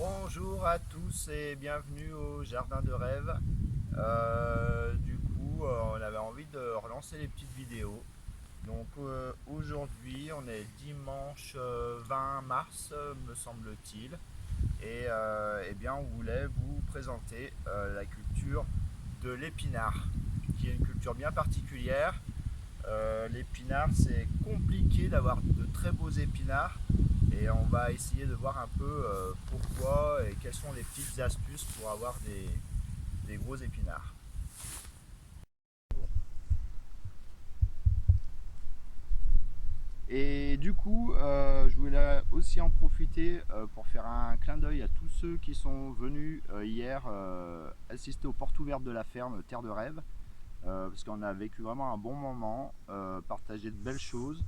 Bonjour à tous et bienvenue au Jardin de Rêve. On avait envie de relancer les petites vidéos. Aujourd'hui, on est dimanche 20 mars, me semble-t-il. On voulait vous présenter la culture de l'épinard, qui est une culture bien particulière. L'épinard, c'est compliqué d'avoir de très beaux épinards. Et on va essayer de voir un peu pourquoi et quelles sont les petites astuces pour avoir des gros épinards. Je voulais aussi en profiter pour faire un clin d'œil à tous ceux qui sont venus hier assister aux portes ouvertes de la ferme Terre de Rêve, parce qu'on a vécu vraiment un bon moment, partagé de belles choses.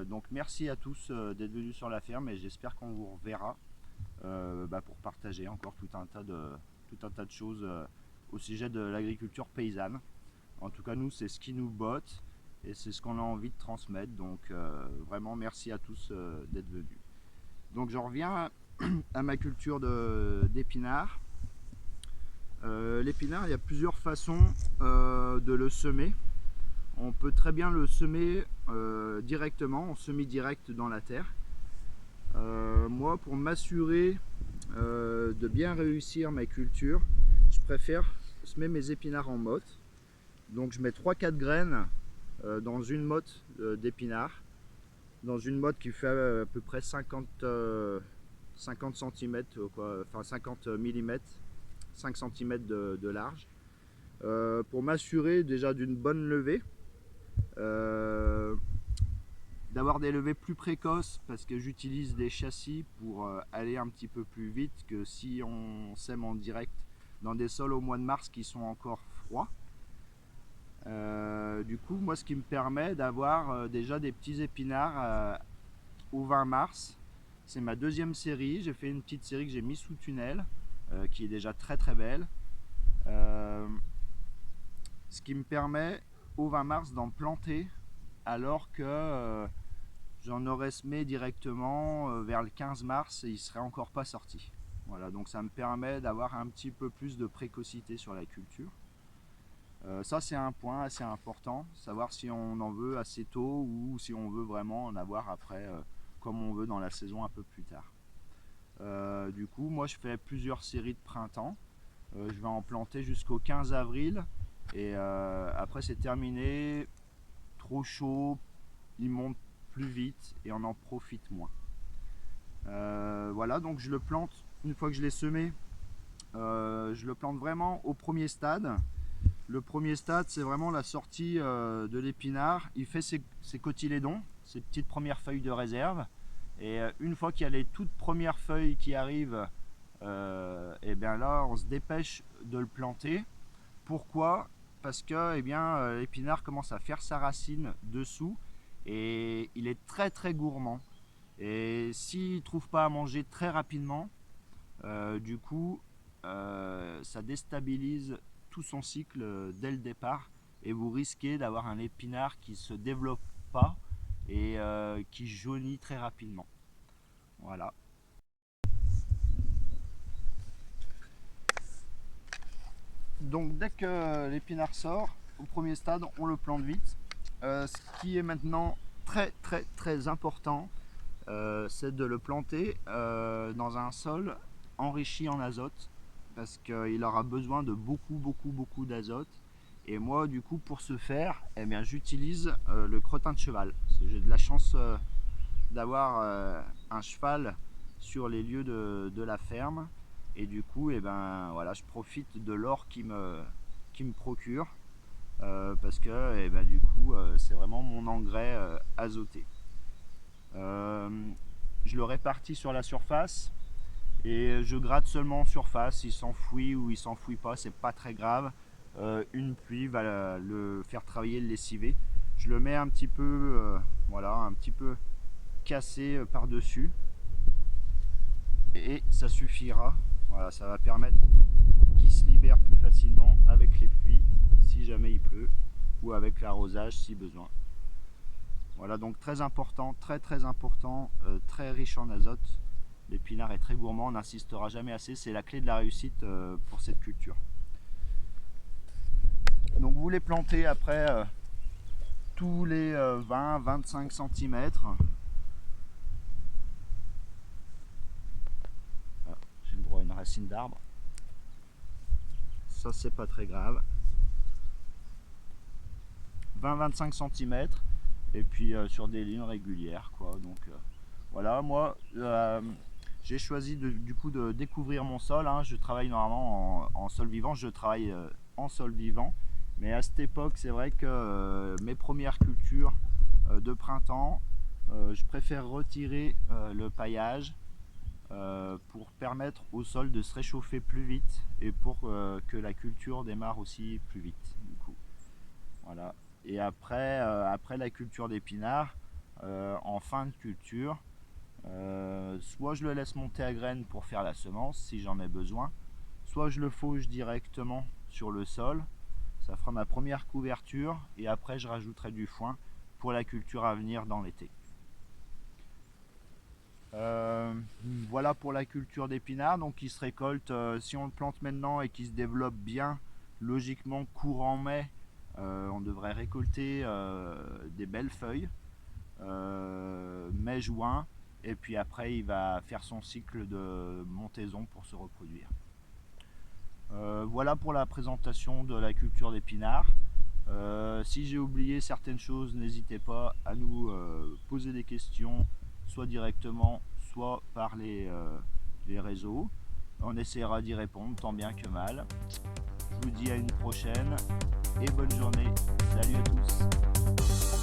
Donc merci à tous d'être venus sur la ferme et j'espère qu'on vous reverra pour partager encore tout un tas de choses au sujet de l'agriculture paysanne. En tout cas, nous, c'est ce qui nous botte et c'est ce qu'on a envie de transmettre. Donc vraiment merci à tous d'être venus. Donc j'en reviens à ma culture d'épinards. L'épinard, il y a plusieurs façons de le semer. On peut très bien le semer directement, en semi-direct dans la terre. Moi, pour m'assurer de bien réussir ma culture, je préfère semer mes épinards en motte. Donc je mets 3-4 graines dans une motte d'épinards, dans une motte qui fait à peu près 50 cm, enfin 50 mm, 5 cm de large, pour m'assurer déjà d'une bonne levée. D'avoir des levées plus précoces parce que j'utilise des châssis pour aller un petit peu plus vite que si on sème en direct dans des sols au mois de mars qui sont encore froids. Moi, ce qui me permet d'avoir déjà des petits épinards au 20 mars. C'est ma deuxième série. J'ai fait une petite série que j'ai mise sous tunnel qui est déjà très très belle. Ce qui me permet au 20 mars d'en planter alors que j'en aurais semé directement vers le 15 mars et il ne serait encore pas sorti. Voilà, donc ça me permet d'avoir un petit peu plus de précocité sur la culture. Ça, c'est un point assez important, savoir si on en veut assez tôt ou si on veut vraiment en avoir après comme on veut dans la saison un peu plus tard. Moi je fais plusieurs séries de printemps. Je vais en planter jusqu'au 15 avril et après c'est terminé. Trop chaud, il monte plus vite et on en profite moins. Voilà, donc je le plante une fois que je l'ai semé. Je le plante vraiment au premier stade. Le premier stade, c'est vraiment la sortie de l'épinard. Il fait ses cotylédons, ses petites premières feuilles de réserve. Et une fois qu'il y a les toutes premières feuilles qui arrivent, et bien là, on se dépêche de le planter. Pourquoi? Parce que l'épinard commence à faire sa racine dessous et il est très très gourmand. Et s'il ne trouve pas à manger très rapidement, ça déstabilise tout son cycle dès le départ et vous risquez d'avoir un épinard qui ne se développe pas et qui jaunit très rapidement. Voilà. Donc dès que l'épinard sort, au premier stade, on le plante vite. Ce qui est maintenant très très très important, c'est de le planter dans un sol enrichi en azote parce qu'il aura besoin de beaucoup d'azote. Et moi du coup pour ce faire, j'utilise le crottin de cheval. J'ai de la chance d'avoir un cheval sur les lieux de la ferme et je profite de l'or qui me procure parce que c'est vraiment mon engrais azoté. Je le répartis sur la surface et je gratte seulement en surface. Il s'enfouit ou il s'enfouit pas, c'est pas très grave. Une pluie va le faire travailler, le lessiver. Je le mets un petit peu, un petit peu cassé par dessus et ça suffira. Voilà, ça va permettre qu'il se libère plus facilement avec les pluies si jamais il pleut ou avec l'arrosage si besoin. Voilà, donc très important, très important, très riche en azote L'épinard est très gourmand, on n'insistera jamais assez, c'est la clé de la réussite pour cette culture. Donc vous les plantez après tous les 20-25 cm. J'ai le droit à une racine d'arbre. Ça c'est pas très grave. 20-25 cm et puis sur des lignes régulières quoi. Donc voilà, moi j'ai choisi du coup de découvrir mon sol, hein. Je travaille normalement en sol vivant, je travaille en sol vivant, mais à cette époque c'est vrai que mes premières cultures de printemps, je préfère retirer le paillage pour permettre au sol de se réchauffer plus vite et pour que la culture démarre aussi plus vite du coup. Voilà. Et après, après la culture d'épinards, en fin de culture, soit je le laisse monter à graines pour faire la semence si j'en ai besoin, soit je le fauche directement sur le sol. Ça fera ma première couverture et après je rajouterai du foin pour la culture à venir dans l'été. Voilà pour la culture d'épinards, donc qui se récolte si on le plante maintenant et qui se développe bien, logiquement courant mai, on devrait récolter des belles feuilles mai-juin, et puis après il va faire son cycle de montaison pour se reproduire. Voilà pour la présentation de la culture d'épinards. Si j'ai oublié certaines choses, n'hésitez pas à nous poser des questions, soit directement, soit par les réseaux. On essaiera d'y répondre tant bien que mal. Je vous dis à une prochaine et bonne journée. Salut à tous.